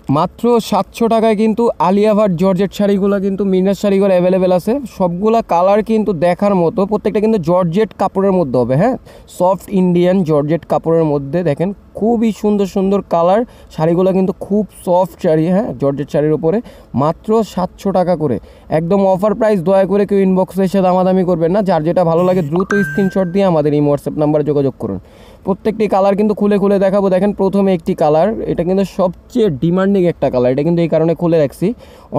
মাত্র 700 টাকায় কিন্তু আলিয়া ভাট জর্জেট শাড়িগুলো কিন্তু মিনার শাড়িগুলো অ্যাভেলেবেল আছে। সবগুলা কালার কিন্তু দেখার মতো, প্রত্যেকটা কিন্তু জর্জেট কাপড়ের মধ্যে হবে। হ্যাঁ, সফট ইন্ডিয়ান জর্জেট কাপড়ের মধ্যে দেখেন খুবই সুন্দর সুন্দর কালার। শাড়িগুলো কিন্তু খুব সফট শাড়ি, হ্যাঁ, জর্জেট শাড়ির উপরে মাত্র 700 টাকা করে, একদম অফার প্রাইস। দয়া করে কেউ ইনবক্সে এসে দামাদামি করবেন না। যার যেটা ভালো লাগে দ্রুত স্ক্রিনশট দিয়ে আমাদের এই হোয়াটসঅ্যাপ নাম্বারে যোগাযোগ করুন। প্রত্যেকটি কালার কিন্তু খুলে খুলে দেখাবো। দেখেন প্রথমে একটি কালার, এটা কিন্তু সবচেয়ে ডিমান্ডিং একটা কালার, এটা কিন্তু এই কারণে খুলে রাখছি,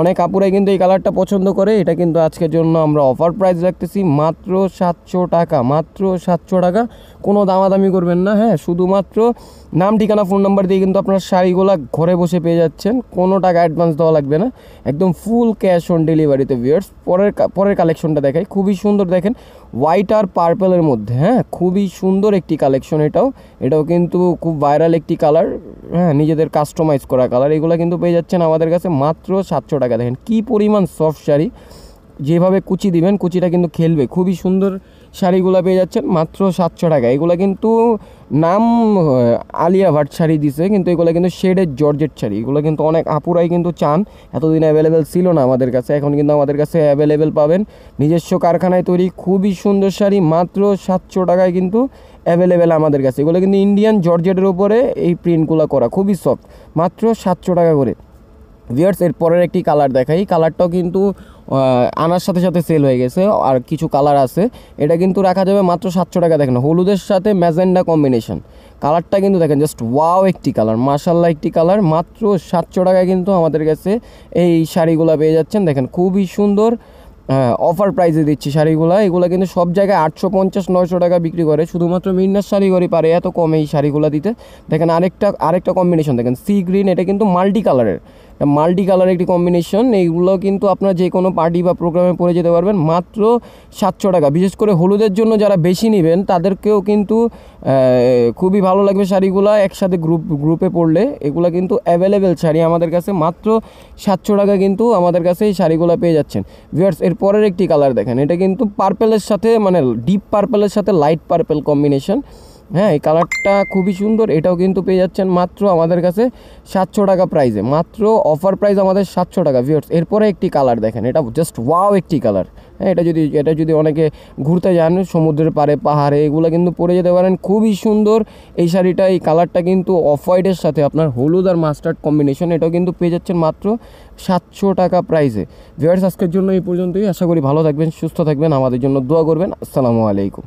অনেক আপুরাই কিন্তু এই কালারটা পছন্দ করে। এটা কিন্তু আজকের জন্য আমরা অফার প্রাইস রাখতেছি মাত্র 700 টাকা, মাত্র 700 টাকা। কোনো দামাদামি করবেন না। হ্যাঁ, শুধুমাত্র নাম, ঠিকানা, ফোন নাম্বার দিয়ে কিন্তু আপনার শাড়িগুলো ঘরে বসে পেয়ে যাচ্ছেন, কোনো টাকা অ্যাডভান্স দেওয়া লাগবে না, একদম ফুল ক্যাশ অন ডেলিভারিতে। ভিউয়ার্স, পরের কালেকশনটা দেখাই, খুবই সুন্দর দেখেন, হোয়াইট আর পার্পেলের মধ্যে। হ্যাঁ, খুবই সুন্দর একটি কালেকশন। এটাও কিন্তু খুব ভাইরাল একটি কালার। হ্যাঁ, নিজেদের কাস্টমাইজ করা কালার। এগুলো কিন্তু পেয়ে যাচ্ছেন আমাদের কাছে মাত্র 700 টাকা। দেখেন কী পরিমাণ সফট শাড়ি, যেভাবে কুচি দিবেন কুচিটা কিন্তু খেলবে। খুবই সুন্দর শাড়িগুলো পেয়ে যাচ্ছেন মাত্র 700 টাকা। এগুলো কিন্তু নাম আলিয়া ভাট শাড়ি দিছে, কিন্তু এগুলো কিন্তু শেডের জর্জেট শাড়ি। এগুলো কিন্তু অনেক আপুরাই কিন্তু চান, এতদিন অ্যাভেলেবেল ছিল না আমাদের কাছে, এখন কিন্তু আমাদের কাছে অ্যাভেলেবেল পাবেন। নিজস্ব কারখানায় তৈরি খুবই সুন্দর শাড়ি মাত্র 700 টাকায় কিন্তু অ্যাভেলেবেল আমাদের কাছে। এগুলো কিন্তু ইন্ডিয়ান জর্জেটের উপরে এই প্রিন্টগুলো করা, খুবই সফট, মাত্র 700 টাকা করে। ভিউয়ার্স, এর পরের একটি কালার দেখাই। কালারটাও কিন্তু আনার সাথে সাথে সেল হয়ে গেছে, আর কিছু কালার আছে। এটা কিন্তু রাখা যাবে মাত্র 700 টাকা। দেখেন হলুদের সাথে ম্যাজেন্ডা কম্বিনেশন, কালারটা কিন্তু দেখেন জাস্ট ওয়াও একটি কালার, মাশাল্লাহ একটি কালার। মাত্র 700 টাকায় কিন্তু আমাদের কাছে এই শাড়িগুলো পেয়ে যাচ্ছেন। দেখেন খুবই সুন্দর, অফার প্রাইসে দিচ্ছি শাড়িগুলো। এগুলো কিন্তু সব জায়গায় 850-900 টাকা বিক্রি করে, শুধুমাত্র মিন্নার শাড়িঘরই পারে এত কমে এই শাড়িগুলো দিতে। দেখেন আরেকটা কম্বিনেশন দেখেন, সি গ্রিন, এটা কিন্তু মাল্টি কালারের, মাল্টি কালার একটি কম্বিনেশন। এইগুলো কিন্তু আপনারা যে কোনো পার্টি বা প্রোগ্রামে পরে যেতে পারবেন মাত্র 700 টাকা। বিশেষ করে হলুদের জন্য যারা বেশি নেবেন তাদেরকেও কিন্তু খুবই ভালো লাগবে শাড়িগুলো একসাথে গ্রুপে পরলে। এগুলো কিন্তু অ্যাভেলেবেল শাড়ি আমাদের কাছে, মাত্র 700 টাকা কিন্তু আমাদের কাছে এই শাড়িগুলো পেয়ে যাচ্ছেন। ভিউয়ার্স, এর পরের একটি কালার দেখেন, এটা কিন্তু পার্পেলের সাথে, মানে ডিপ পার্পেলের সাথে লাইট পার্পেল কম্বিনেশন। হ্যাঁ, এই কালারটা খুবই সুন্দর, এটাও কিন্তু পেয়ে যাচ্ছেন মাত্র আমাদের কাছে 700 টাকা প্রাইসে, মাত্র অফার প্রাইস আমাদের 700 টাকা। ভিউয়ার্স, এরপরে একটি কালার দেখেন, এটা জাস্ট ওয়াও একটি কালার। হ্যাঁ, এটা যদি অনেকে ঘুরতে যান সমুদ্রের পাড়ে, পাহাড়ে, এগুলো কিন্তু পরে যেতে পারেন, খুবই সুন্দর এই শাড়িটা। এই কালারটা কিন্তু অফ হোয়াইটের সাথে আপনার হলুদ আর মাস্টার্ড কম্বিনেশন, এটাও কিন্তু পেয়ে যাচ্ছেন মাত্র 700 টাকা প্রাইসে। ভিউয়ার্স, আজকের জন্য এই পর্যন্তই। আশা করি ভালো থাকবেন, সুস্থ থাকবেন, আমাদের জন্য দোয়া করবেন। আসসালামু আলাইকুম।